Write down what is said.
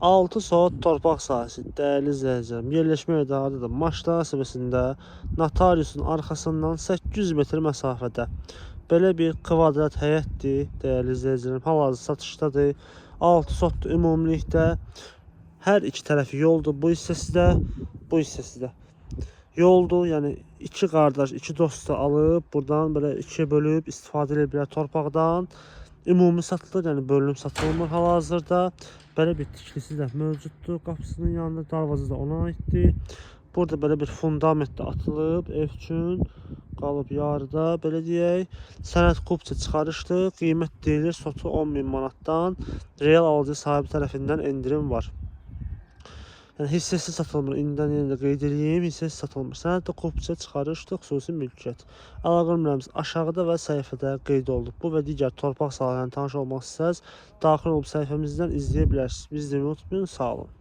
6 sot torpaq sahəsi, dəyərli izləyicilərim. Yerləşmə yeri hardadır? Maçlar əsəbəsində notariusun arxasından 800 metr məsafədə. Belə bir kvadrat həyətdir, dəyərli izləyicilərim. Hal-hazırda satışdadır. 6 sotdur ümumilikdə. Hər iki tərəfi yoldur. Bu hissəsi də, bu hissəsi də yoldur. Yəni iki qardaş, iki dost da alıb buradan belə ikiyə bölüb istifadə edə bilər torpaqdan. Ümumi satılır, yəni bölünüb satılmır hal-hazırda. Belə bir tikilisi də mövcuddur. Qapısının yanında darvaza da ona aiddir. Burada belə bir fundament də atılıb ev üçün. Qalıb yarıda, belə deyək. Sənəd kupça çıxarışdır. Qiymət deyilir sotu 10.000 manatdan. Real alıcı sahibi tərəfindən endirim var. Yəni hissəsi satılmır. İndidən yenə də qeyd edeyim, hissəsi satılmır. Sənəddə kupça çıxarışdır, xüsusi mülkiyyət. Əlaqə nömrəmiz aşağıda və səhifədə qeyd olunub. Bu və digər torpaq sahələrinə tanış olmaq istəsəniz, daxil olub səhifəmizdən izləyə bilərsiniz. Bizi unutmayın, sağ olun.